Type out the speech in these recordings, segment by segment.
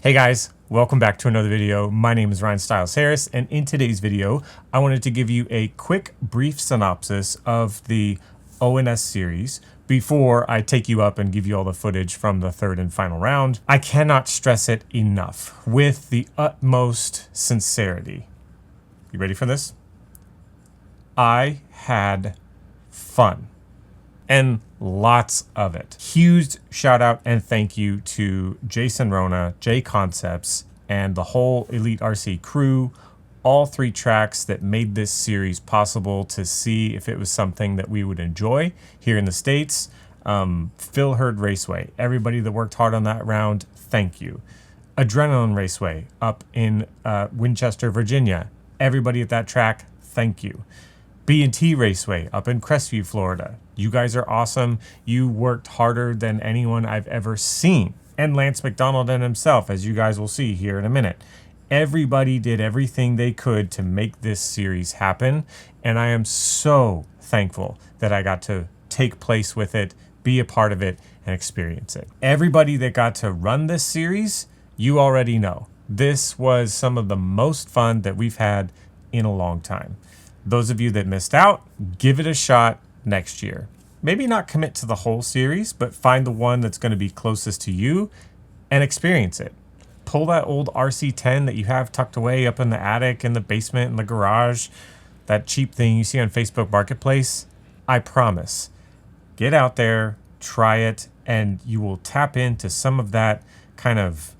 Hey guys, welcome back to another video. My name is Ryan Styles Harris, and in today's video, I wanted to give you a quick, brief synopsis of the ONS series before I take you up and give you all the footage from the third and final round. I cannot stress it enough with the utmost sincerity. You ready for this? I had fun. And lots of it. Huge shout out and thank you to Jason Rona, J Concepts, and the whole Elite RC crew, all three tracks that made this series possible to see if it was something that we would enjoy here in the States. Phil Hurd Raceway, everybody that worked hard on that round, thank you. Adrenaline Raceway up in Winchester, Virginia, everybody at that track, thank you. B&T Raceway up in Crestview, Florida. You guys are awesome. You worked harder than anyone I've ever seen. And Lance McDonald and himself, as you guys will see here in a minute. Everybody did everything they could to make this series happen. And I am so thankful that I got to take place with it, be a part of it, and experience it. Everybody that got to run this series, you already know. This was some of the most fun that we've had in a long time. Those of you that missed out, give it a shot next year. Maybe not commit to the whole series, but find the one that's going to be closest to you and experience it. Pull that old RC10 that you have tucked away up in the attic, in the basement, in the garage, that cheap thing you see on Facebook Marketplace. I promise. Get out there, try it, and you will tap into some of that kind of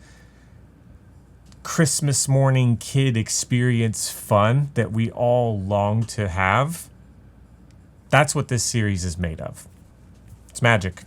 Christmas morning kid experience fun that we all long to have. That's what this series is made of. It's magic.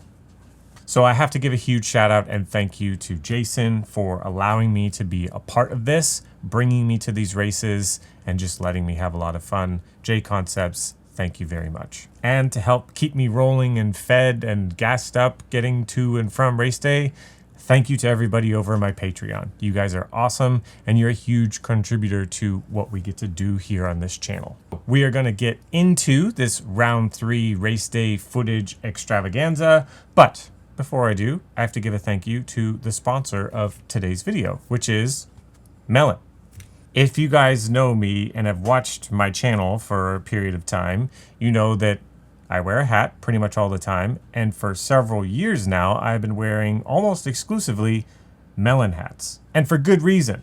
So I have to give a huge shout out and thank you to Jason for allowing me to be a part of this, bringing me to these races, and just letting me have a lot of fun. J Concepts, thank you very much. And to help keep me rolling and fed and gassed up getting to and from race day, thank you to everybody over my Patreon. You guys are awesome, and you're a huge contributor to what we get to do here on this channel. We are going to get into this round 3 race day footage extravaganza, but before I do, I have to give a thank you to the sponsor of today's video, which is Melon. If you guys know me and have watched my channel for a period of time, you know that I wear a hat pretty much all the time, and for several years now, I've been wearing almost exclusively Melon hats, and for good reason.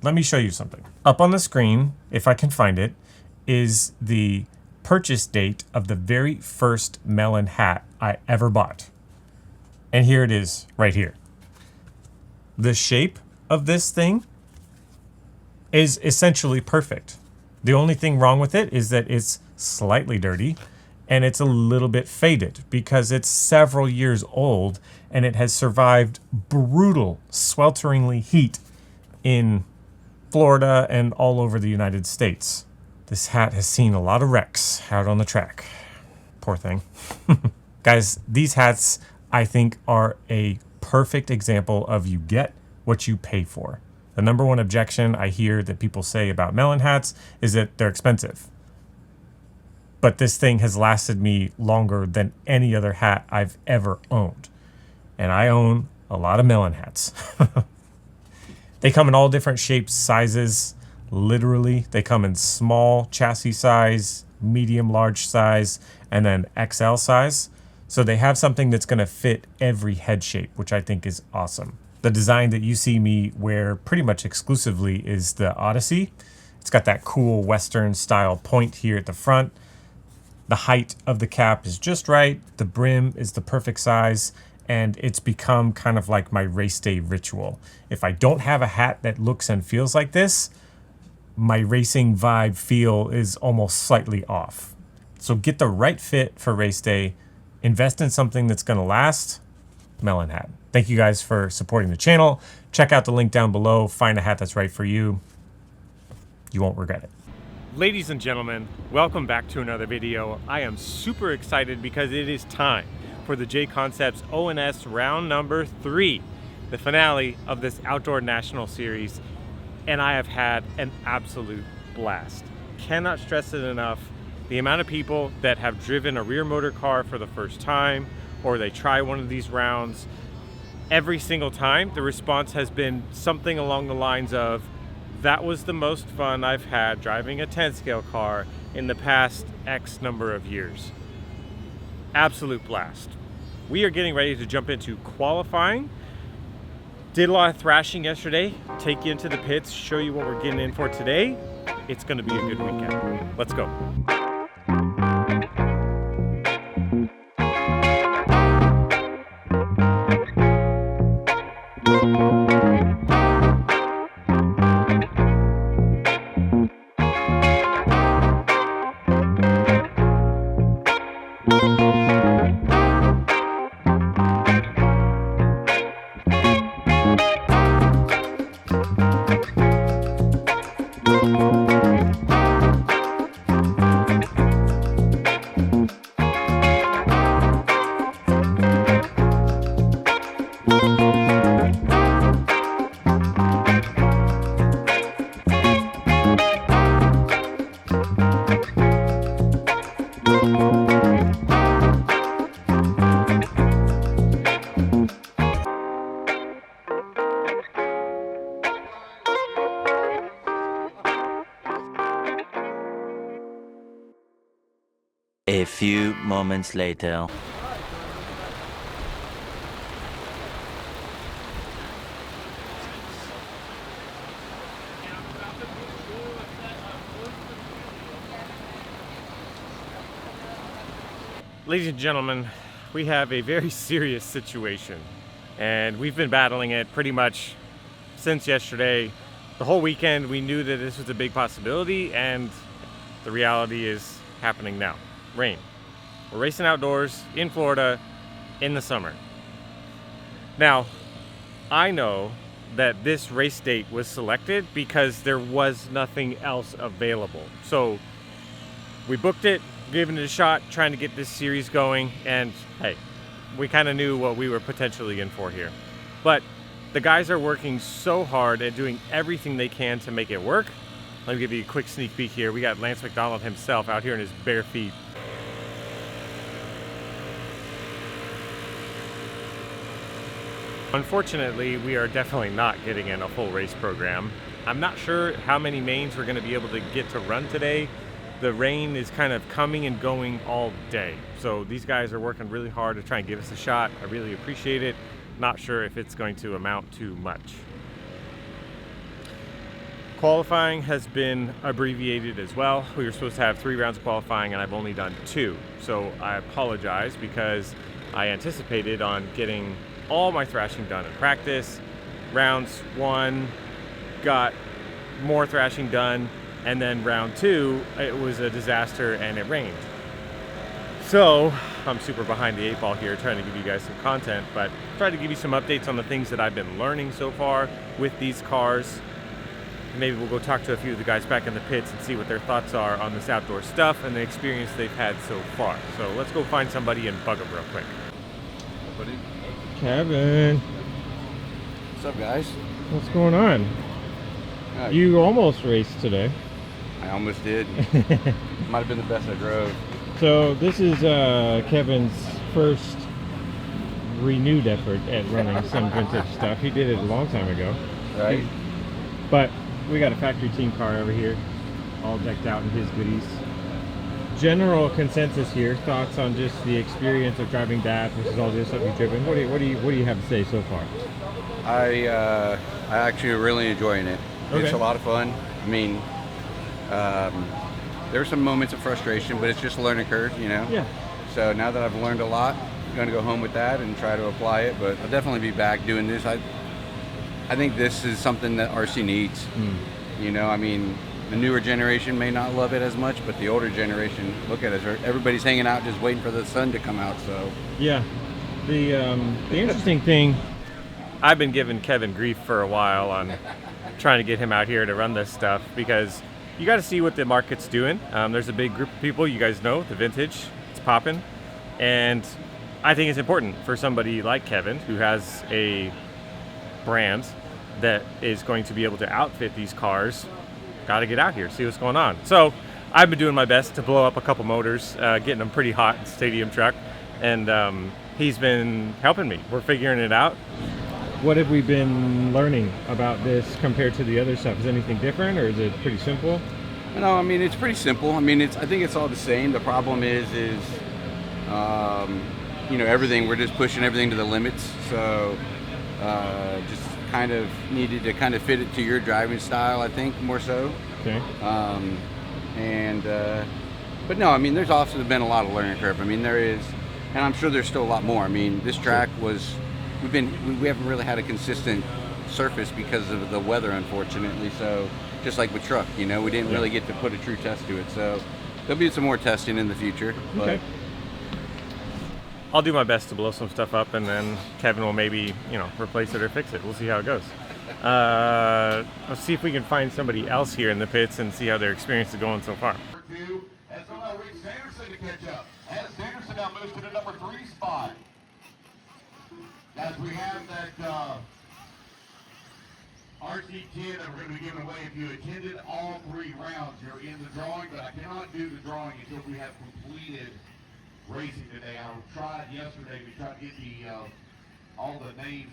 Let me show you something. Up on the screen, if I can find it, is the purchase date of the very first Melon hat I ever bought. And here it is, right here. The shape of this thing is essentially perfect. The only thing wrong with it is that it's slightly dirty, and it's a little bit faded because it's several years old and it has survived brutal, swelteringly heat in Florida and all over the United States. This hat has seen a lot of wrecks out on the track. Poor thing. Guys, these hats, I think, are a perfect example of you get what you pay for. The number one objection I hear that people say about Melon hats is that they're expensive. But this thing has lasted me longer than any other hat I've ever owned. And I own a lot of Melon hats. They come in all different shapes, sizes, literally. They come in small chassis size, medium, large size, and then XL size. So they have something that's going to fit every head shape, which I think is awesome. The design that you see me wear pretty much exclusively is the Odyssey. It's got that cool Western style point here at the front. The height of the cap is just right. The brim is the perfect size, and it's become kind of like my race day ritual. If I don't have a hat that looks and feels like this, my racing vibe feel is almost slightly off. So get the right fit for race day. Invest in something that's going to last. Melon hat. Thank you guys for supporting the channel. Check out the link down below. Find a hat that's right for you. You won't regret it. Ladies and gentlemen, welcome back to another video. I am super excited because it is time for the J Concepts ONS round number 3, the finale of this Outdoor National Series, and I have had an absolute blast. Cannot stress it enough. The amount of people that have driven a rear motor car for the first time, or they try one of these rounds, every single time the response has been something along the lines of, that was the most fun I've had driving a 10 scale car in the past X number of years. Absolute blast. We are getting ready to jump into qualifying. Did a lot of thrashing yesterday. Take you into the pits, show you what we're getting in for today. It's going to be a good weekend. Let's go. A few moments later. Ladies and gentlemen, we have a very serious situation, and we've been battling it pretty much since yesterday. The whole weekend we knew that this was a big possibility, and the reality is happening now. Rain. We're racing outdoors in Florida in the summer. Now, I know that this race date was selected because there was nothing else available. So we booked it, giving it a shot, trying to get this series going, and hey, we kind of knew what we were potentially in for here. But the guys are working so hard at doing everything they can to make it work. Let me give you a quick sneak peek here. We got Lance McDonald himself out here in his bare feet. Unfortunately, we are definitely not getting in a full race program. I'm not sure how many mains we're going to be able to get to run today. The rain is kind of coming and going all day. So these guys are working really hard to try and give us a shot. I really appreciate it. Not sure if it's going to amount to much. Qualifying has been abbreviated as well. We were supposed to have 3 rounds of qualifying and I've only done 2. So I apologize because I anticipated on getting all my thrashing done in practice. Rounds 1 got more thrashing done, and then round 2 it was a disaster and it rained. So I'm super behind the 8 ball here trying to give you guys some content, but try to give you some updates on the things that I've been learning so far with these cars. Maybe we'll go talk to a few of the guys back in the pits and see what their thoughts are on this outdoor stuff and the experience they've had so far. So let's go find somebody and bug them real quick. Buddy. Kevin, What's up, guys? what's going on? You almost raced today. I almost did. Might have been the best I drove. So this is Kevin's first renewed effort at running some vintage stuff. He did it a long time ago. Right? But we got a factory team car over here, all decked out in his goodies. General consensus here, thoughts on just the experience of driving that versus all the other stuff you've driven. What do you have to say so far? I actually really enjoying it. Okay. It's a lot of fun. I mean, there were some moments of frustration, but it's just a learning curve, you know? Yeah. So now that I've learned a lot, I'm going to go home with that and try to apply it, but I'll definitely be back doing this. I think this is something that RC needs. You know, I mean, the newer generation may not love it as much, but the older generation, look at us. Everybody's hanging out just waiting for the sun to come out, so. Yeah. The interesting thing, I've been giving Kevin grief for a while on trying to get him out here to run this stuff because you got to see what the market's doing. There's a big group of people, you guys know, the vintage, it's popping. And I think it's important for somebody like Kevin who has a brand that is going to be able to outfit these cars. Got to get out here, see what's going on. So I've been doing my best to blow up a couple motors, getting them pretty hot in stadium truck, and he's been helping me. We're figuring it out. What have we been learning about this compared to the other stuff? Is anything different, or is it pretty simple? No, I mean, it's pretty simple. I mean, I think it's all the same. The problem is you know, everything, we're just pushing everything to the limits. So just kind of needed to kind of fit it to your driving style, I think, more so. Okay. But no, I mean, there's also been a lot of learning curve. I mean, there is, and I'm sure there's still a lot more. I mean, this track was, we haven't really had a consistent surface because of the weather, unfortunately. So just like with truck, you know, we didn't really get to put a true test to it. So there'll be some more testing in the future. Okay. I'll do my best to blow some stuff up, and then Kevin will maybe, you know, replace it or fix it. We'll see how it goes. Let's see if we can find somebody else here in the pits and see how their experience is going so far. As Sanderson to catch up. As Sanderson now moves to the number 3 spot. As we have that RC10 that we're going to be giving away. If you attended all 3 rounds, you're in the drawing, but I cannot do the drawing until we have completed racing today. I tried yesterday. We tried to get all the names.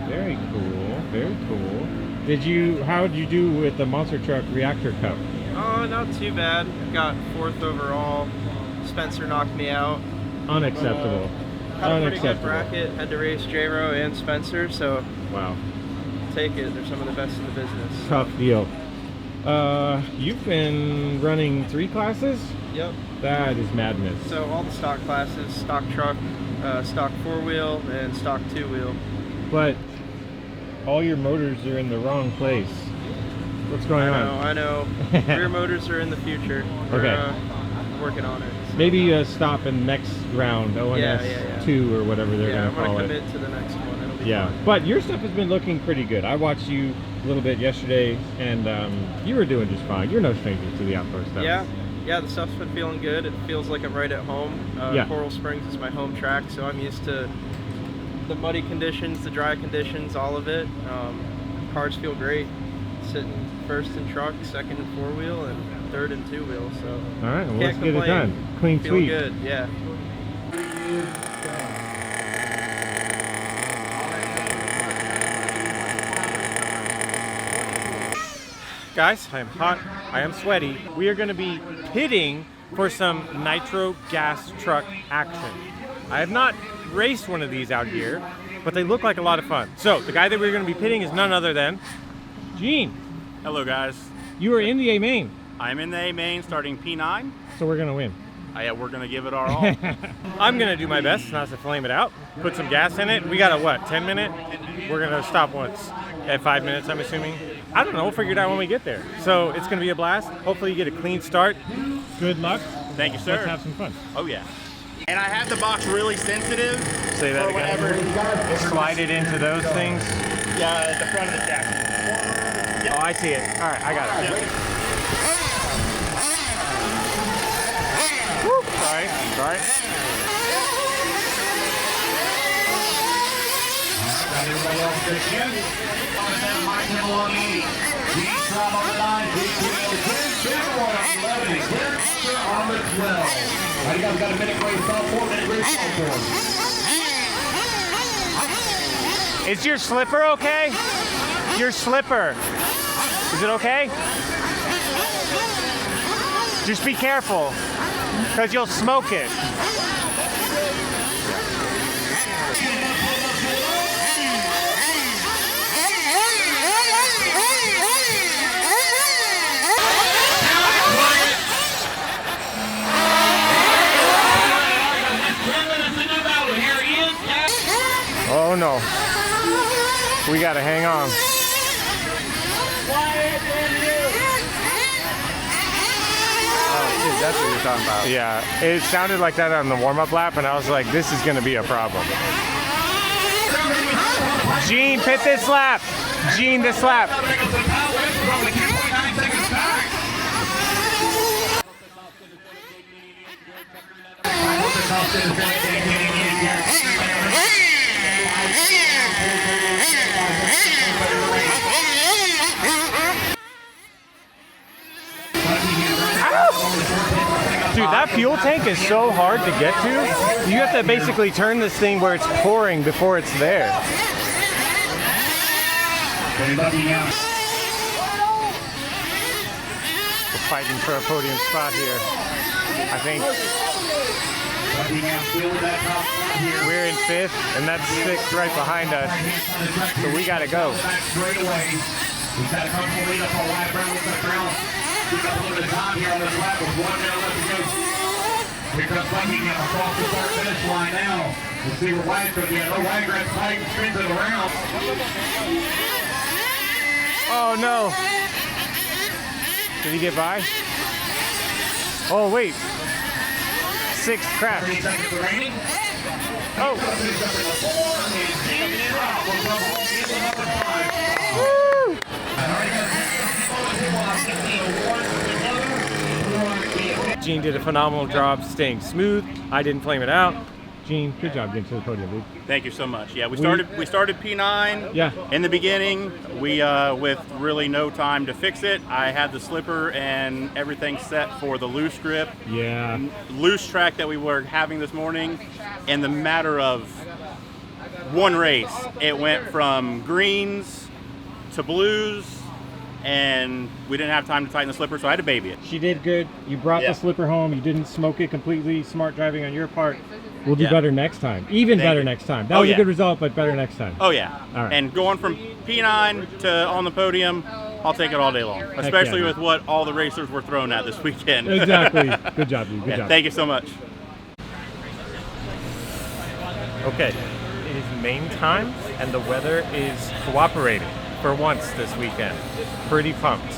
Very cool. Very cool. How did you do with the Monster Truck Reactor Cup? Oh, not too bad. Got 4th overall. Spencer knocked me out. Unacceptable. Had a pretty good bracket. Had to race J-Ro and Spencer, so wow. Take it. They're some of the best in the business. Tough deal. You've been running 3 classes? Yep. That is madness. So all the stock classes, stock truck, stock 4-wheel, and stock 2-wheel. But all your motors are in the wrong place. What's going on? I know. Rear motors are in the future. We're working on it. So. Maybe stop in next round, ONS 2 or whatever they're going to call it. I'm going to commit to the next one. It'll be fun. But your stuff has been looking pretty good. I watched you a little bit yesterday, and you were doing just fine. You're no stranger to the outdoor stuff. Yeah, the stuff's been feeling good. It feels like I'm right at home. Coral Springs is my home track, so I'm used to the muddy conditions, the dry conditions, all of it. Cars feel great. Sitting first in truck, second in 4-wheel, and third in 2-wheel. So all right, well, let's complain. get it done. Clean feel sweep. Good, yeah. Guys, I am hot, I am sweaty. We are going to be pitting for some Nitro gas truck action. I have not raced one of these out here, but they look like a lot of fun. So the guy that we're going to be pitting is none other than Gene. Hello guys. You are in the A main. I'm in the A main starting P9. So we're going to win. Yeah, we're going to give it our all. I'm going to do my best not to flame it out. Put some gas in it. We got a what, 10 minute? We're going to stop once. At 5 minutes, I'm assuming. I don't know, we'll figure it out when we get there. So it's going to be a blast. Hopefully you get a clean start. Good luck. Thank you, sir. Let's have some fun. Oh yeah. And I have the box really sensitive. Say that again. Slide it into those things. Yeah, at the front of the chassis. Oh, I see it. All right, I got it. Woo. Sorry. Everybody else to shoot. Mike Melon 80. He's from on the 9. On the 12. All right, you guys got a minute race off, 4 minute race off. Is your slipper okay? Your slipper. Is it okay? Just be careful, because you'll smoke it. Oh no. We gotta hang on. Oh, shit, that's what you're talking about. Yeah, it sounded like that on the warm-up lap, and I was like, this is gonna be a problem. Gene, pit this lap. Gene, this lap. Dude, that fuel tank is so hard to get to. You have to basically turn this thing where it's pouring before it's there. We're fighting for a podium spot here. I think we're in 5th, and that's 6th right behind us. So we gotta go. We've got a couple lead up on Wyatt Brown with the ground. We've got a little bit of time here on this lap with 1 minute left to go. Here comes Buckingham across the start finish line now. We'll see where Wyatt's going to be. No, Wyatt grabs tight and spins it around. Oh no! Did he get by? Oh wait! 6th crash. 30 seconds remaining. Oh! Gene did a phenomenal job staying smooth. I didn't flame it out. Gene, good job getting to the podium, dude. Thank you so much. Yeah, we started P9 Yeah. in the beginning. We with really no time to fix it. I had the slipper and everything set for the loose grip. Yeah. Loose track that we were having this morning. In the matter of one race, it went from greens to blues, and we didn't have time to tighten the slipper, so I had to baby it. She did good. You brought Yeah. the slipper home. You didn't smoke it completely. Smart driving on your part. We'll do Yeah. better next time. Even Thank better you. next time. That Oh, was a yeah. good result, but better next time. Oh yeah. All right. And going from P9 to on the podium, I'll take it all day long. Especially yeah, with what all the racers were thrown at this weekend. Exactly. Good job, dude. Good Yeah, job. thank you so much. Okay, it is main time, and the weather is cooperating for once this weekend. Pretty pumped.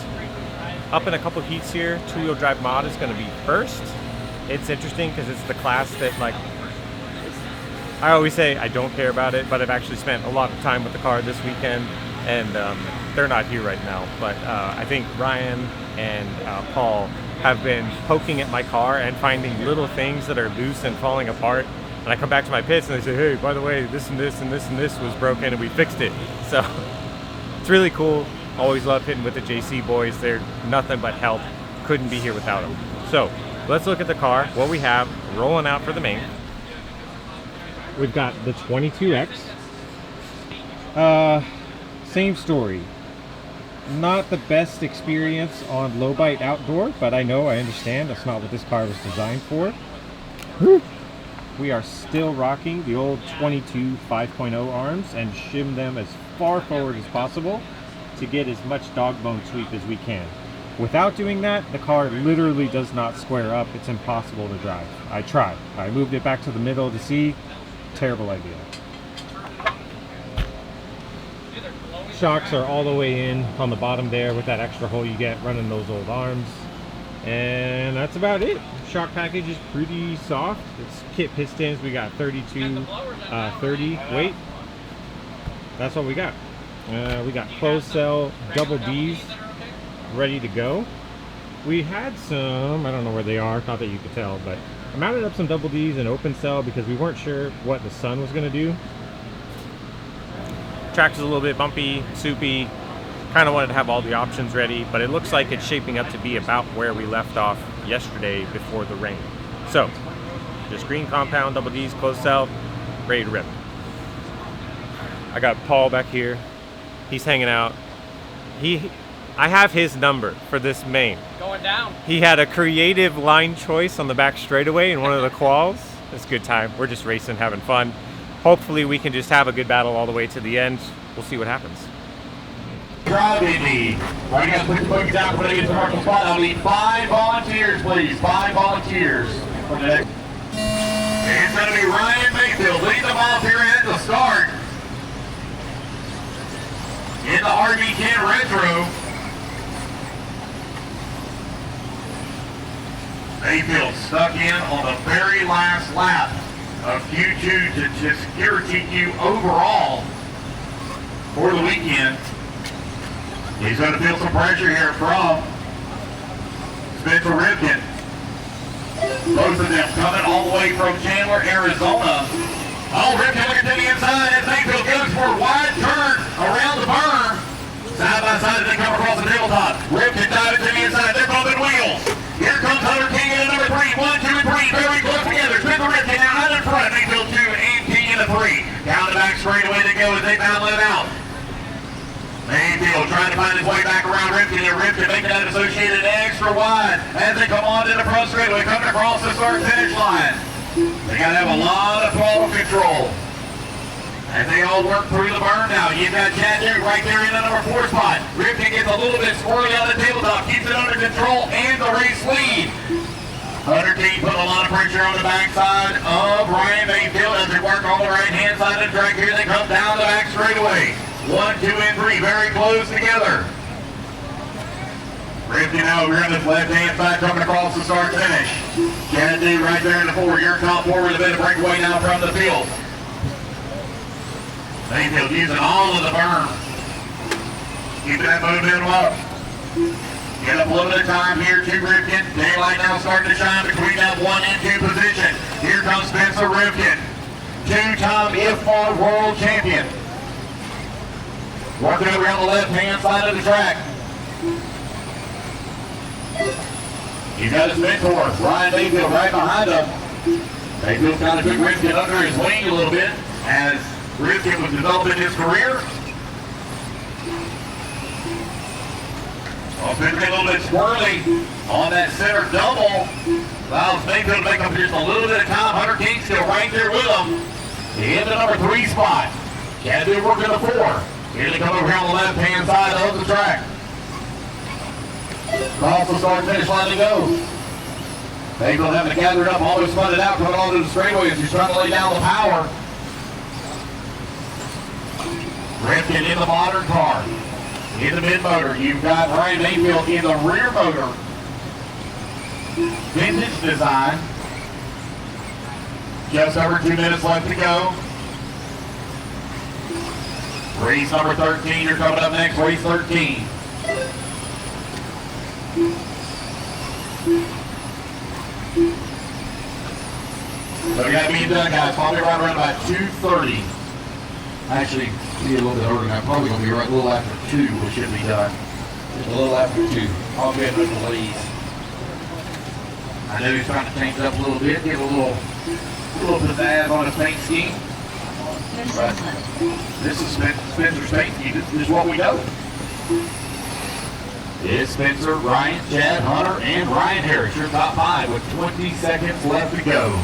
Up in a couple heats here, two-wheel drive mod is going to be first. It's interesting because it's the class that, like, I always say I don't care about it, but I've actually spent a lot of time with the car this weekend, and they're not here right now. But I think Ryan and Paul have been poking at my car and finding little things that are loose and falling apart. And I come back to my pits and they say, hey, by the way, this and this and this and this was broken and we fixed it. So it's really cool. Always love hitting with the JC boys. They're nothing but help. Couldn't be here without them. So let's look at the car, what we have rolling out for the main. We've got the 22X. Same story. Not the best experience on low bite outdoor, but I understand that's not what this car was designed for. Whew. We are still rocking the old 22 5.0 arms and shim them as far forward as possible to get as much dog bone sweep as we can. Without doing that, the car literally does not square up. It's impossible to drive. I tried. I moved it back to the middle to see. Terrible idea. Shocks are all the way in on the bottom there with that extra hole you get running those old arms. And that's about it. Shock package is pretty soft. It's kit pistons. We got 32, 30 weight. That's what we got. We got closed cell double Ds ready to go. We had some, I don't know where they are, not that you could tell, but I mounted up some double Ds in open cell because we weren't sure what the sun was going to do. Track is a little bit bumpy, soupy. Kind of wanted to have all the options ready, but it looks like it's shaping up to be about where we left off yesterday before the rain. So, just green compound, double Ds, closed cell, ready to rip. I got Paul back here. He's hanging out. I have his number for this main. Going down. He had a creative line choice on the back straightaway in one of the quals. It's a good time. We're just racing, having fun. Hopefully we can just have a good battle all the way to the end. We'll see what happens. Drive Indy. Right, you guys put your buggies out when they get to the marking spot. I'll need 5 volunteers, please. 5 volunteers. Okay. It's going to be Ryan Mayfield. Lead them off here at the start. In the RB10 Retro. Mayfield stuck in on the very last lap of Q2 to secure TQ overall for the weekend. He's going to feel some pressure here from Spencer Ripken. Both of them coming all the way from Chandler, Arizona. Oh, Ripken looking to the inside as Mayfield goes for a wide turn around the berm. Side by side as they come across the tabletop. Ripken diving to the inside. They're bumping wheels. Here comes Hunter King in at number 3. 1, 2, and 3. Very close together. Spencer Ripken now out in front. Mayfield 2 and King in the 3. Down the back straightaway they go as they battle it out. Mayfield Mayfield trying to find his way back around Rifkin, and Rifkin making that associated extra wide as they come on to the front straightaway, coming across the start-finish line. They got to have a lot of throttle control as they all work through the burn now. You've got Chad Duke right there in the number 4 spot. Rifkin gets a little bit squirrely on the tabletop, keeps it under control, and the race lead. Hunter King put a lot of pressure on the backside of Ryan Mayfield as they work on the right-hand side of the track. Here they come down the back straightaway. 1, 2, and 3, very close together. Rifkin over here on this left-hand side coming across the start-finish. Chad Duke right there in the 4. Your top 4 with a bit of breakaway now from the field. Mayfield using all of the berm. Keeping that momentum up. Get up a little bit of time here to Rifkin. Daylight now starting to shine between that 1 and 2 position. Here comes Spencer Rifkin, 2-time IFMAR world champion. Working over on the left-hand side of the track. He's got his mentor, Ryan Mayfield, right behind him. Mayfield kind of took Rifkin under his wing a little bit as Rifkin was developing his career. Well, it's been a little bit squirrely on that center double. Allows Mayfield to make up just a little bit of time. Hunter King still right there with him. In the number 3 spot. Chad Duke working the 4. Here they come over here on the left-hand side of the track. Across the start-finish line to go. Mayfield having to gather it up, always spun it out, coming onto the straightaway as he's trying to lay down the power. Rifkin in the modern car. In the mid-motor, you've got Ryan Mayfield in the rear motor. Vintage design. Just over 2 minutes left to go. Race number 13, you're coming up next, race 13. So we got to be done, guys. Probably right around about 2:30. Actually, be a little bit earlier. I'm probably going to be right a little after 2, we should be done. Just a little after 2. I'll be able to release. I know he's trying to change it up a little bit, give a little pizzazz on his paint scheme. But this is Spencer's paint scheme. This is what we know. It's Spencer, Ryan, Chad, Hunter, and Ryan Harris, your top 5 with 20 seconds left to go.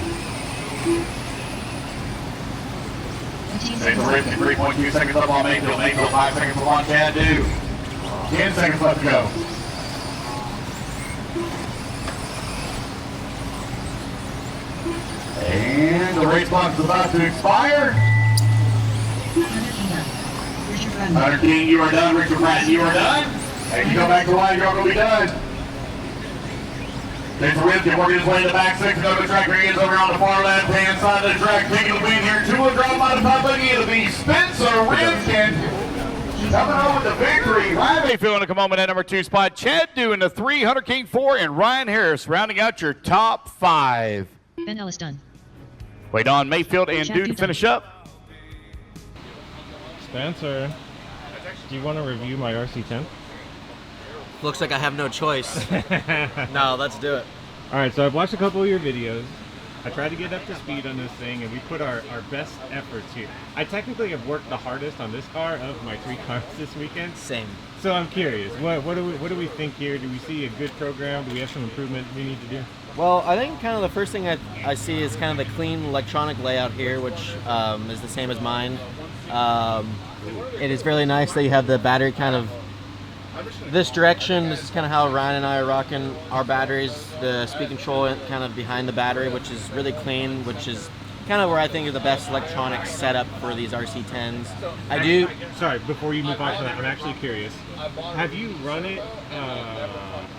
Spencer Rifkin, 3.2 seconds up on Mayfield. Mayfield, 5 seconds up on Chad Duke. 10 seconds left to go. And the race clock is about to expire. Hunter King, you are done. Richard Pratt, you are done. And you go back to the line, you're going to be done. Spencer Rifkin working his way to the back 6 of the track. Here he is over on the far left-hand side of the track. Taking the lead here. 2-wheel drive by the top buggy. It'll be Spencer Rifkin coming home with the victory. Ryan Mayfield in to come home in that number 2 spot. Chad Duke in the 3, Hunter King 4, and Ryan Harris rounding out your top 5. Ben Ellis done. Wait on Mayfield and Duke to finish up. Spencer, do you want to review my RC10? Looks like I have no choice. No, let's do it. All right, so I've watched a couple of your videos. I tried to get up to speed on this thing, and we put our best efforts here. I technically have worked the hardest on this car of my 3 cars this weekend. Same. So I'm curious, what do we think here? Do we see a good program? Do we have some improvement we need to do? Well, I think kind of the first thing I see is kind of the clean electronic layout here, which is the same as mine. It is really nice that you have the battery kind of this direction. This is kind of how Ryan and I are rocking our batteries. The speed control kind of behind the battery, which is really clean, which is kind of where I think is the best electronic setup for these RC10s. I do. Sorry, before you move on to that, I'm actually curious. Have you run it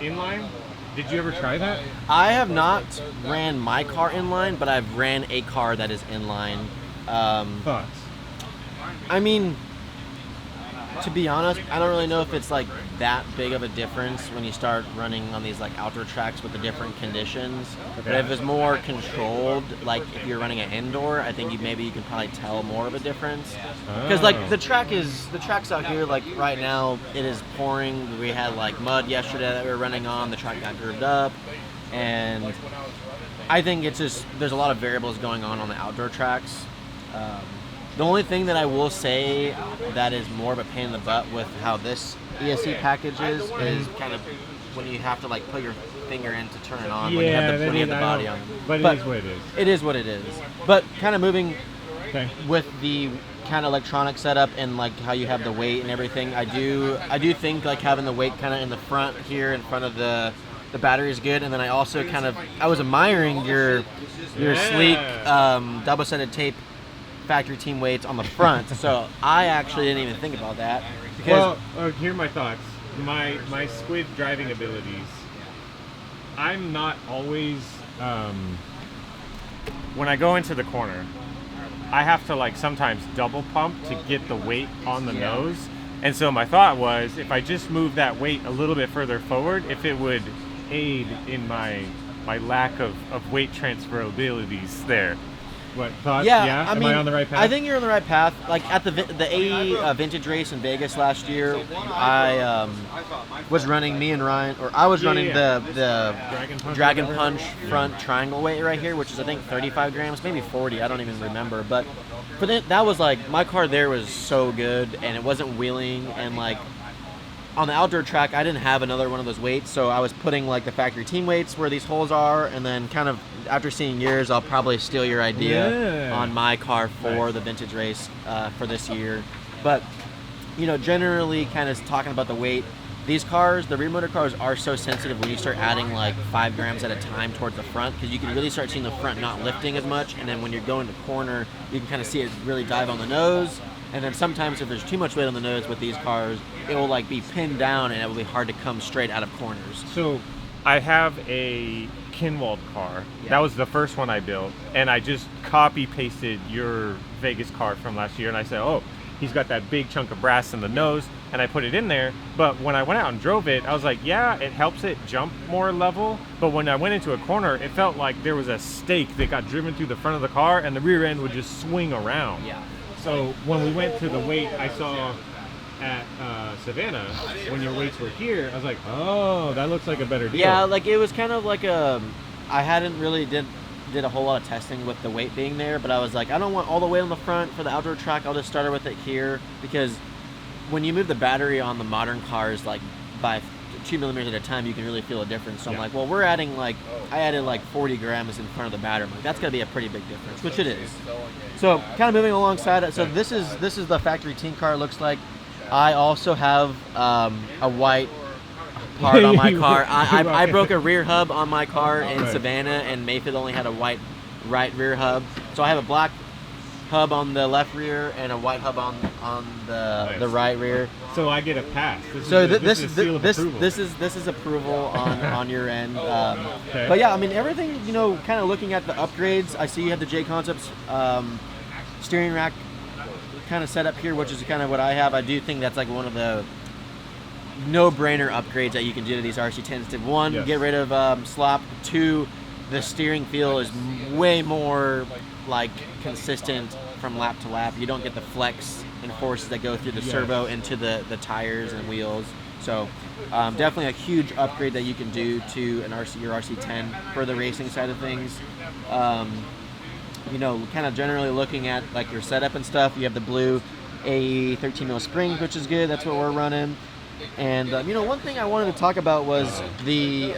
inline? Did you ever try that? I have not ran my car inline, but I've ran a car that is inline. Thoughts? I mean, to be honest, I don't really know if it's like that big of a difference when you start running on these like outdoor tracks with the different conditions. Okay. But if it's more controlled, like if you're running an indoor, I think maybe you can probably tell more of a difference. Because like the track's out here, like right now it is pouring. We had like mud yesterday that we were running on. The track got grooved up, and I think it's just there's a lot of variables going on the outdoor tracks. The only thing that I will say that is more of a pain in the butt with how this ESC package is kind of when you have to like put your finger in to turn it on when you have the body on. But it is what it is. It is what it is. But kind of moving with the kind of electronic setup and like how you have the weight and everything, I do think like having the weight kind of in the front here in front of the battery is good. And then I also I was admiring your sleek double-sided tape factory team weights on the front. So I actually didn't even think about that. Because here are my thoughts. My squid driving abilities. I'm not always when I go into the corner, I have to like sometimes double pump to get the weight on the nose. And so my thought was if I just move that weight a little bit further forward, if it would aid in my lack of weight transfer abilities there. What thoughts? Yeah, I am mean, I on the right path? I think you're on the right path. Like at the AE vintage race in Vegas last year, I was running the Dragon Punch front triangle weight right here, which is I think 35 grams, maybe 40. I don't even remember. But that was like my car there was so good, and it wasn't wheeling, and like on the outdoor track, I didn't have another one of those weights, so I was putting like the factory team weights where these holes are, and then kind of after seeing yours, I'll probably steal your idea on my car for the vintage race for this year. But generally, kind of talking about the weight, these cars, the rear motor cars, are so sensitive when you start adding like 5 grams at a time towards the front, because you can really start seeing the front not lifting as much, and then when you're going to corner, you can kind of see it really dive on the nose. And then sometimes if there's too much weight on the nose with these cars, it will like be pinned down and it will be hard to come straight out of corners. So I have a Kinwald car. That was the first one I built. And I just copy pasted your Vegas car from last year. And I said, oh, he's got that big chunk of brass in the nose. And I put it in there. But when I went out and drove it, I was like, yeah, it helps it jump more level. But when I went into a corner, it felt like there was a stake that got driven through the front of the car and the rear end would just swing around. Yeah. So when we went to the weight I saw at Savannah, when your weights were here, I was like, oh, that looks like a better deal. Yeah, like it was kind of like I hadn't really did a whole lot of testing with the weight being there, but I was like, I don't want all the weight on the front for the outdoor track. I'll just start with it here, because when you move the battery on the modern cars, like by 2 millimeters at a time, you can really feel a difference. So I'm like, well, we're adding I added like 40 grams in front of the battery. I'm like, that's gonna be a pretty big difference, which it is. So kind of moving alongside it. So this is the factory team car. It looks like. I also have a white part on my car. I broke a rear hub on my car in Savannah, and Mayfield only had a white right rear hub. So I have a black hub on the left rear and a white hub on the right rear. So I get a pass. This is approval on your end. But yeah, I mean everything. Kind of looking at the upgrades, I see you have the J Concepts steering rack kind of set up here, which is kind of what I have. I do think that's like one of the no-brainer upgrades that you can do to these RC10s. To one, get rid of slop. Two, the steering feel is way more like consistent from lap to lap. You don't get the flex and forces that go through the servo into the tires and wheels. So definitely a huge upgrade that you can do to your RC10 for the racing side of things. Kind of generally looking at like your setup and stuff, you have the blue AE 13 mil springs, which is good. That's what we're running. And one thing I wanted to talk about was the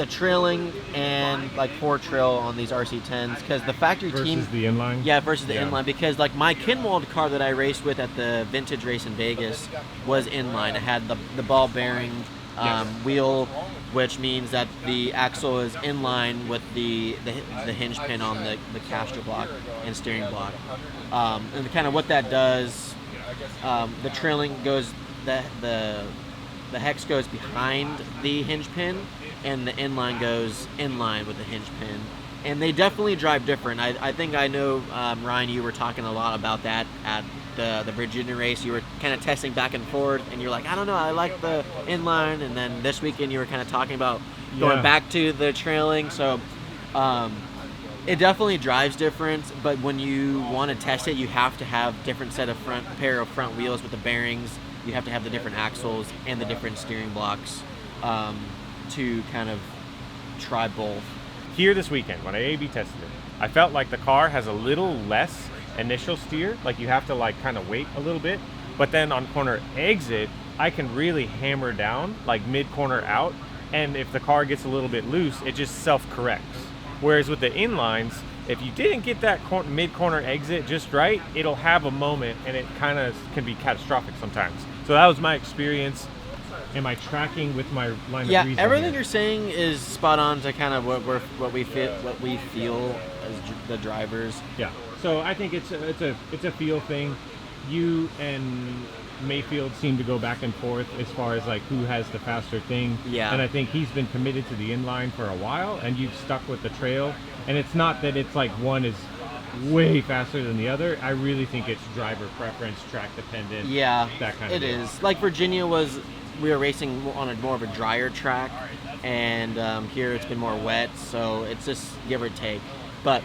trailing and like four trail on these RC10s, because the factory team versus the inline. Yeah, versus the inline, because like my Kinwald car that I raced with at the vintage race in Vegas was inline. It had the ball bearing wheel, which means that the axle is in line with the hinge pin on the caster block and steering block. And kind of what that does, the trailing goes, the hex goes behind the hinge pin, and the inline goes in line with the hinge pin. And they definitely drive different. I think I know, Ryan, you were talking a lot about that at the Virginia race. You were kind of testing back and forth, and you're like, I don't know, I like the inline. And then this weekend you were kind of talking about going back to the trailing. So it definitely drives different, but when you want to test it, you have to have different pair of front wheels with the bearings. You have to have the different axles and the different steering blocks to kind of try both. Here this weekend, when I A/B tested it, I felt like the car has a little less initial steer. Like you have to like kind of wait a little bit, but then on corner exit, I can really hammer down like mid-corner out. And if the car gets a little bit loose, it just self-corrects. Whereas with the inlines, if you didn't get that mid-corner exit just right, it'll have a moment and it kind of can be catastrophic sometimes. So that was my experience. Am I tracking with my line of reasoning? Yeah, everything here? you're saying is spot on to kind of what we feel as the drivers. Yeah. So I think it's a feel thing. You and Mayfield seem to go back and forth as far as like who has the faster thing. Yeah. And I think he's been committed to the inline for a while, and you've stuck with the trail. And it's not that it's like one is way faster than the other. I really think it's driver preference, track dependent. Yeah, that kind of it deal. is. Like Virginia we were racing on a more of a drier track, and here it's been more wet, so it's just give or take. But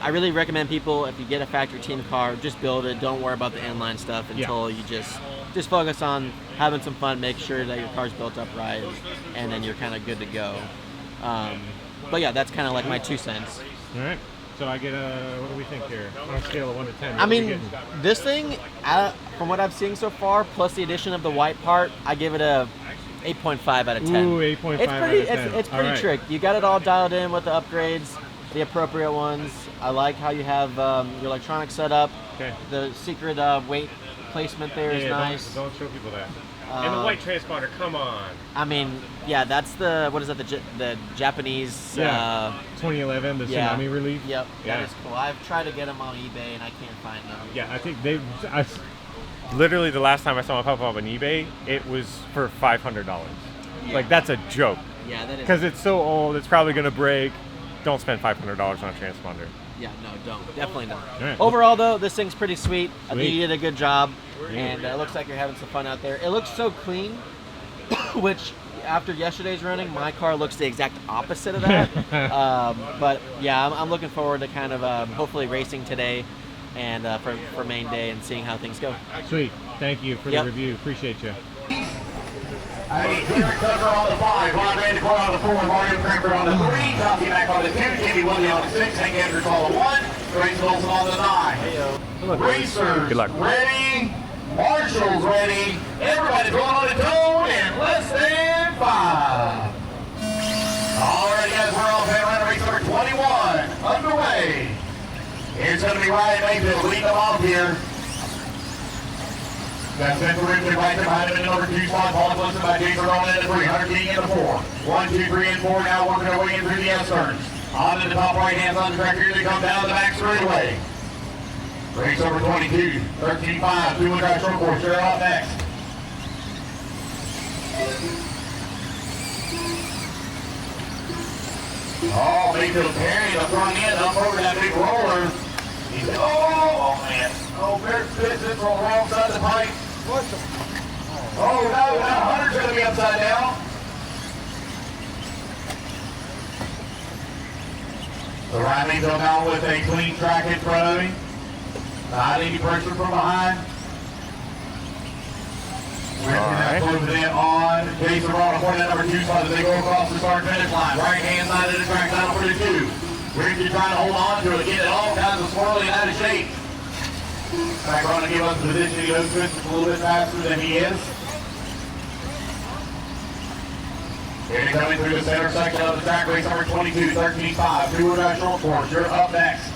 I really recommend people, if you get a factory team car, just build it. Don't worry about the inline stuff until you just focus on having some fun, make sure that your car's built up right, and then you're kind of good to go. But yeah, that's kind of like my 2 cents. All right. So I get what do we think here? On a scale of 1 to 10. I mean, this thing, from what I've seen so far, plus the addition of the white part, I give it a 8.5 out of 10. Ooh, 8.5 out of 10. It's pretty trick. You got it all dialed in with the upgrades, the appropriate ones. I like how you have your electronics set up. Okay. The secret weight placement there is nice. Don't show people that. And the white transponder, come on. I mean, yeah, that's the Japanese. 2011, the Tsunami release. Yep, that is cool. I've tried to get them on eBay and I can't find them. Yeah, I think literally the last time I saw them pop up on eBay, it was for $500. Yeah. Like that's a joke. Yeah, that is. Because it's so old, it's probably gonna break. Don't spend $500 on a transponder. Yeah, no, don't. Definitely not. Right. Overall, though, this thing's pretty sweet. I think Sweet. you did a good job, and it looks like you're having some fun out there. It looks so clean, which after yesterday's running, my car looks the exact opposite of that. But yeah, I'm looking forward to kind of hopefully racing today and for main day and seeing how things go. Sweet. Thank you for the review. Appreciate you. Derek Tucker on the 5, Ron Randy Court on the 4, Mario Cranker on the 3, Tom Mack on the 2, Jimmy Willie on the 6, Hank Andrews on the 1, Grace Wilson on the 9. Racers Good luck. ready, Marshall's ready, everybody going on the tone in less than 5. Alright guys, we're off and running race number 21, underway. Here's going to be Ryan Mayfield leading them off here. That's Central Ridge right there behind him in the number 2 spot. Paul Wilson by Jason Roman in the 3. Hunter King in the 4. 1, 2, 3, and 4 now working their way in through the S-turns. On to the top right hand side of the track here. They come down the back straightaway. Race over 22. 13-5. 2-wheel drive short course. They're off next. Oh, Mayfield carrying the front end up over that big roller. He's, oh man. Oh, Bear Spitz is on the wrong side of the pipe. Oh no, now Hunter's going to be upside down. So Ryan Mayfield now with a clean track in front of him. Not any pressure from behind. We're going to close it in on Jason Rowan, that number 2 spot as they go across the start finish line. Right hand side of the track, now for the 2. Ricky trying to hold on to it, get it all kinds of swirly and out of shape. Back on to give us the position. He goes to it a little bit faster than he is. Here he coming through the center section of the track, race number 22, 13-5, 2-wheel drive short course. You're up next.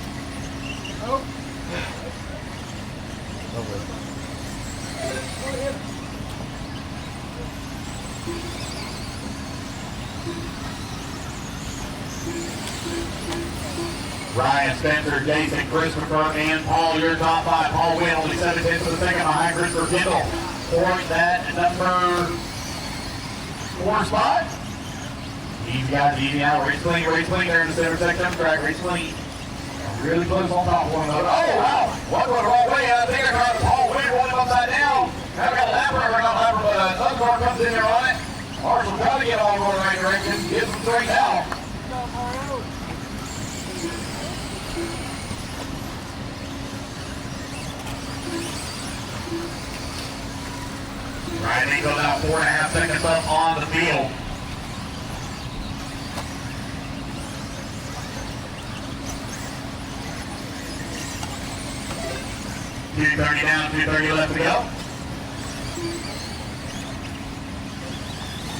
Ryan Spencer, Jason, Christopher, and Paul, your top 5. Paul Wynn only 7 tenths of a second behind Christopher Kendall. For that number 4 spot. He's got it easy now. Race clean there in the center section of the track. Race clean. Really close on top of one another. Oh, wow. One going the wrong way. I think I got Paul Wynn rolling upside down. Now we got Lapper, but another car comes in there on it. Marshall trying to get all going the right direction. Gives them straight out. Ryan Mayfield out 4.5 seconds up on the field. 2:30 down, 2:30 left to go.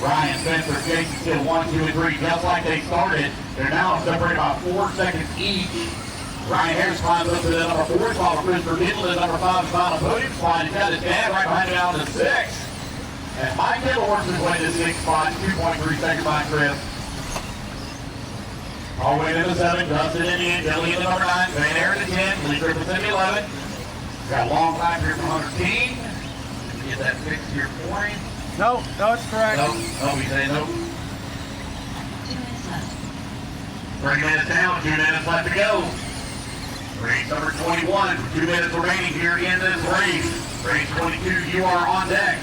Ryan, Spencer, Jason still 1, 2, and 3, just like they started. They're now separated about 4 seconds each. Ryan Harris climbs up to the number 4 spot. Christopher Kittle is number 5 spot on the podium spot. He's got his dad right behind him down to 6. And Mike Kittle works his way to 6 spot, 2.3 seconds behind Chris. All the way to the 7, Dustin in the end, Billy in the number 9, Van Aaron in the 10, Lee Griffith in the 11. Got a long time here from 100 Get that fixed to your point. No, it's correct. No, we say no. 2 minutes left. 30 minutes down, 2 minutes left to go. Race number 21, 2 minutes remaining here in this race. Race 22, you are on deck.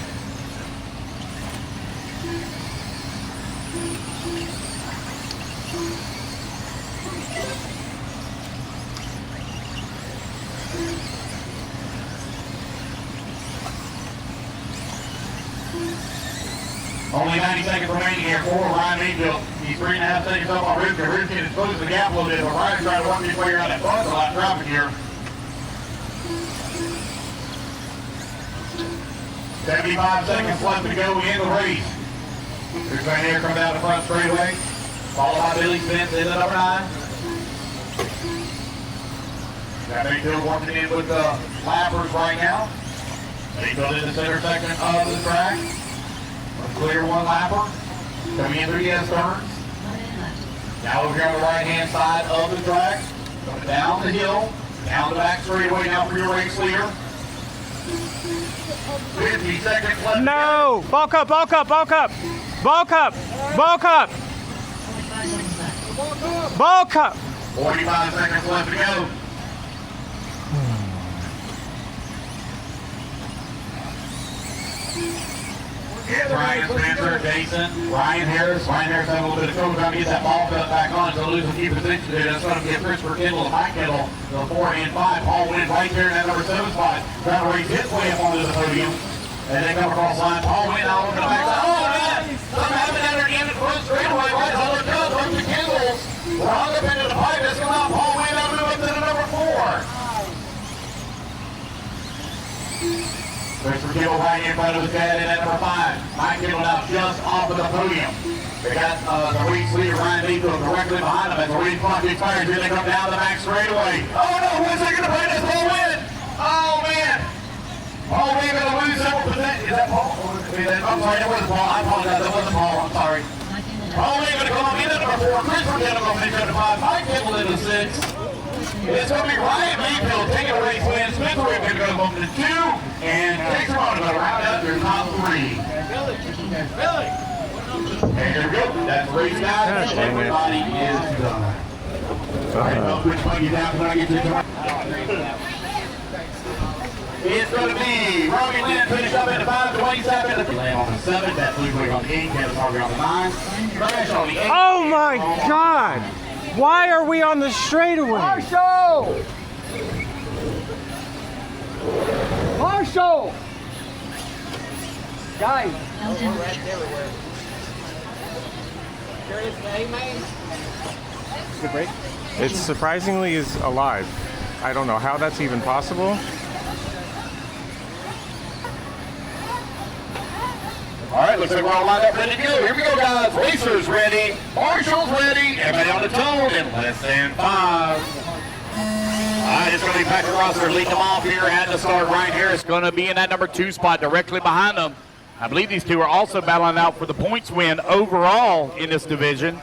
Only 90 seconds remaining here for Ryan Mayfield. He's 3.5 seconds up on Rivkin. Rivkin is closing the gap a little bit, but Ryan's trying to work his way around that front. A lot of traffic here. 75 seconds left to go in the race. Here's Van Air coming down the front straightaway. Followed by Billy Spence in the number 9. Got Mayfield working in with the lappers right now. Mayfield in the center section of the track. Clear one lapper. Coming in through the S-turns. Now over here on the right-hand side of the track. Coming down the hill. Down the back straightaway now for your race leader. 50 seconds left. No! Ball cup, ball cup, ball cup! Ball cup! Ball cup! 45 seconds left. Ball cup! 45 seconds left to go. Ryan Spencer, Jason, Ryan Harris. Ryan Harris had a little bit of trouble trying to get that ball cut back on, so losing a few positions there. That's going to get Christopher Kittle and Mike Kittle, the 4 and 5. Paul Wynn right there in that number 7 spot, trying to race his way up onto the podium. And they come across the line. Paul Wynn out over the backside. Oh, man! Something happened down there at the end of the front straightaway. Right, all it does, right to Kittles. We're hung up into the pipe. That's come out. Paul Wynn out up to the number 4. Christopher Kittle right in front of his dad in at number 5. Mike Kittle now just off of the podium. They got the race leader Ryan Mayfield directly behind them as the race clock expires. Here they come down the back straightaway. Oh no, who's they going to play this? Paul Wynn! Oh man! Paul Wynn going to lose several positions. Is that Paul? I'm sorry, that wasn't Paul. I apologize, that wasn't Paul. I'm sorry. Paul Wynn going to come up in at number 4. Christopher Kittle going to finish up to 5. Mike Kittle into 6. It's going to be Ryan Mayfield taking a race win. Spencer Wynn going to go up to 2. And takes him on to round out their top 3. Billy! And here we go. That's race guys. Everybody is done. All right, I'll switch buggies out when I get to the It's going to be Robbie Lynn finish up at the 5, Dwayne Sapp at the Lamb on the 7, that Blue Wig on the 8, Kevin Harvey on the 9, Crash on the 8. Oh my God! Why are we on the straightaway? Marshall! Marshall! Guys. Good break. It surprisingly is alive. I don't know how that's even possible. All right, looks like we're all lined up, ready to go. Here we go, guys. Racers ready. Marshall's ready. Everybody on the tone in less than 5. All right, it's going to be Patrick Rosser leading them off here at the start. Ryan Harris going to be in that number 2 spot directly behind them. I believe these two are also battling out for the points win overall in this division.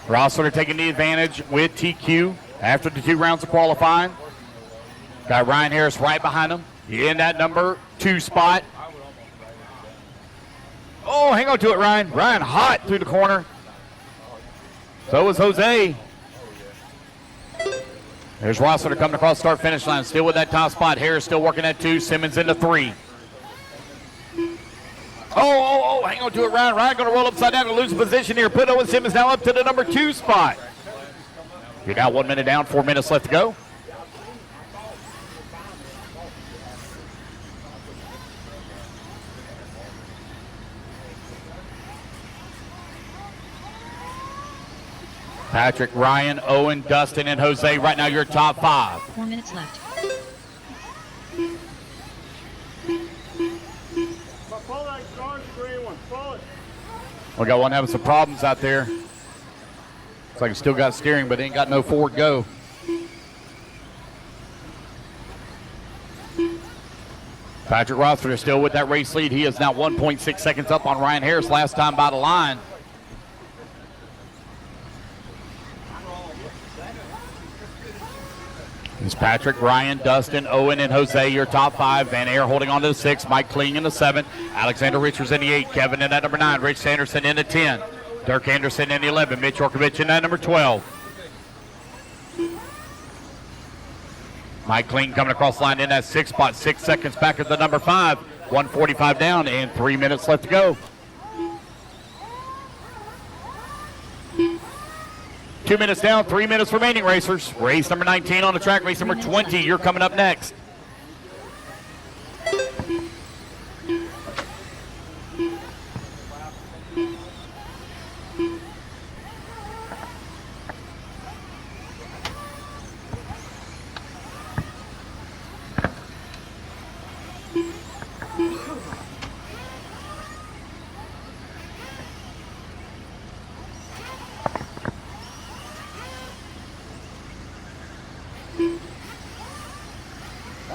Rosser taking the advantage with TQ after the 2 rounds of qualifying. Got Ryan Harris right behind him in that number 2 spot. Oh, hang on to it, Ryan. Ryan hot through the corner. So is Jose. There's Rossiter coming across the start-finish line, still with that top spot. Harris still working at 2. Simmons into 3. Oh, hang on to it, Ryan. Ryan going to roll upside down and lose position here. Put Owen Simmons now up to the number 2 spot. You're now 1 minute down, 4 minutes left to go. Patrick, Ryan, Owen, Dustin, and Jose. Right now, your top 5. 4 minutes left. We got one having some problems out there. Looks like he still got steering, but ain't got no forward go. Patrick Rossford is still with that race lead. He is now 1.6 seconds up on Ryan Harris last time by the line. It's Patrick, Ryan, Dustin, Owen, and Jose, your top five. Van Air holding on to the 6. Mike Kling in the 7. Alexander Richards in the 8. Kevin in at number 9. Rich Sanderson in the 10. Dirk Anderson in the 11. Mitch Orkovich in at number 12. Mike Kling coming across the line in that 6 spot. 6 seconds back at the number 5. 1:45 down and 3 minutes left to go. 2 minutes down, 3 minutes remaining, racers. Race number 19 on the track. Race number 20, you're coming up next.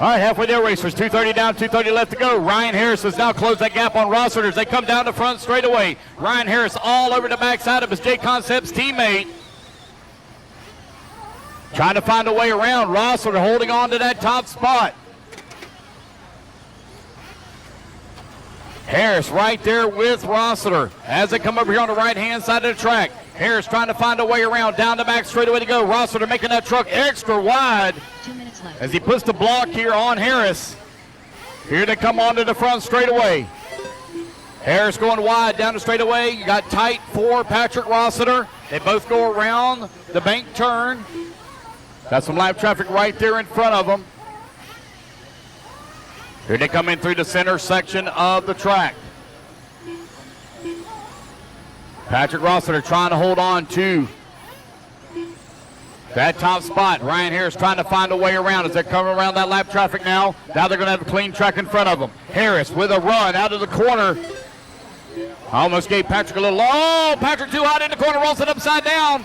All right, halfway there, racers. 2:30 down, 2:30 left to go. Ryan Harris has now closed that gap on Rossford as they come down the front straightaway. Ryan Harris all over the backside of his J Concepts teammate. Trying to find a way around. Rossford holding on to that top spot. Harris right there with Rossiter as they come over here on the right-hand side of the track. Harris trying to find a way around down the back straightaway to go. Rossiter making that truck extra wide 2 minutes left. as he puts the block here on Harris. Here they come onto the front straightaway. Harris going wide down the straightaway. You got tight for Patrick Rossiter. They both go around the bank turn. Got some live traffic right there in front of them. Here they come in through the center section of the track. Patrick Rossiter trying to hold on to that top spot. Ryan Harris trying to find a way around as they're coming around that lap traffic now. Now they're going to have a clean track in front of them. Harris with a run out of the corner. Almost gave Patrick a little, oh, Patrick too hot in the corner, rolls it upside down.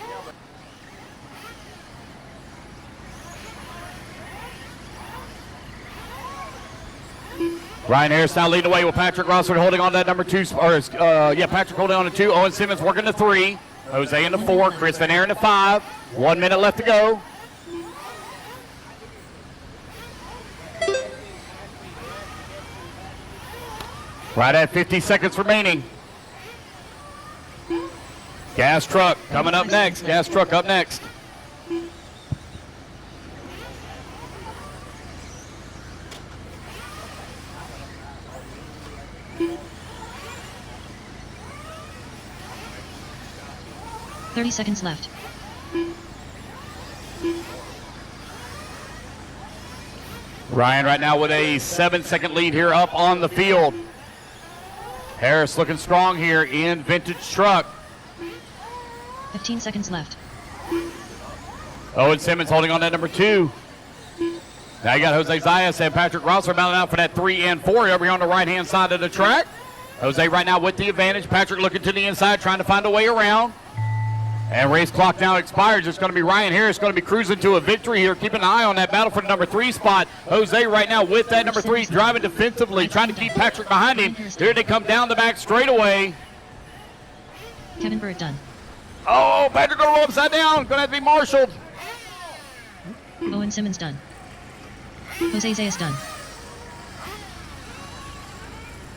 Ryan Harris now leading the way with Patrick Rossford holding on to that number 2, Patrick holding on to 2. Owen Simmons working the 3. Jose in the 4. Chris Van Air in the 5. 1 minute left to go. Right at 50 seconds remaining. Gas truck coming up next. Gas truck up next. Thirty seconds left. Ryan right now with a 7-second lead here up on the field. Harris looking strong here in vintage truck. 15 seconds left. Owen Simmons holding on to number 2. Now you got Jose Zayas and Patrick Rosser mounting out for that 3 and 4 over here on the right-hand side of the track. Jose right now with the advantage. Patrick looking to the inside, trying to find a way around. And race clock now expires. It's going to be Ryan Harris going to be cruising to a victory here. Keep an eye on that battle for the number 3 spot. Jose right now with that number 3, driving defensively, trying to keep Patrick behind him. Here they come down the back straightaway. Kevin Bird done. Oh, Patrick going to roll upside down. Going to have to be marshaled. Owen Simmons done. Jose Zayas done.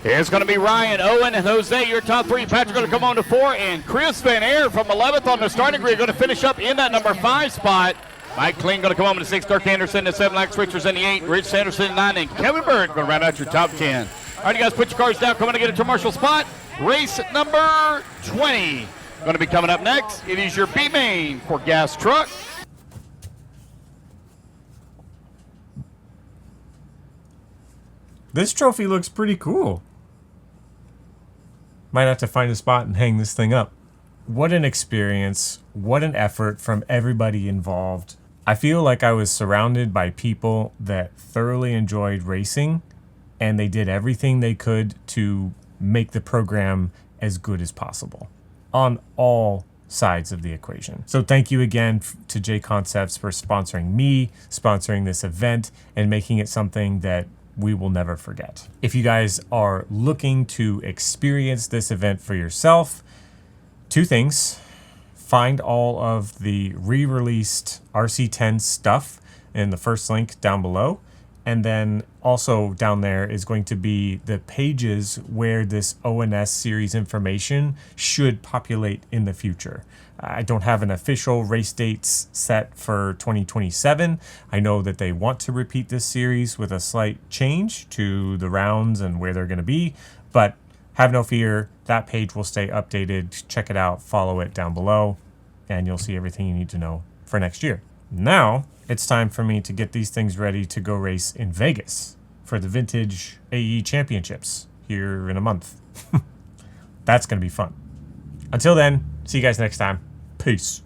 It's going to be Ryan, Owen, and Jose, your top 3. Patrick going to come on to 4, and Chris Van Air from 11th on the starting grid going to finish up in that number 5 spot. Mike Kling going to come on to 6, Dirk Anderson to 7, Lex Richards in the 8, Rich Sanderson in 9, and Kevin Bird going to round out your top 10. All right, you guys, put your cars down. Coming to get a commercial spot. Race number 20 going to be coming up next. It is your B-Main for Gas Truck. This trophy looks pretty cool. Might have to find a spot and hang this thing up. What an experience. What an effort from everybody involved. I feel like I was surrounded by people that thoroughly enjoyed racing, and they did everything they could to make the program as good as possible on all sides of the equation. So thank you again to J Concepts for sponsoring me, sponsoring this event, and making it something that we will never forget. If you guys are looking to experience this event for yourself, two things. Find all of the re-released RC10 stuff in the first link down below. And then also down there is going to be the pages where this ONS series information should populate in the future. I don't have an official race dates set for 2027. I know that they want to repeat this series with a slight change to the rounds and where they're going to be, but have no fear, that page will stay updated. Check it out, follow it down below, and you'll see everything you need to know for next year. Now, it's time for me to get these things ready to go race in Vegas for the Vintage AE Championships here in a month. That's going to be fun. Until then, see you guys next time. Peace.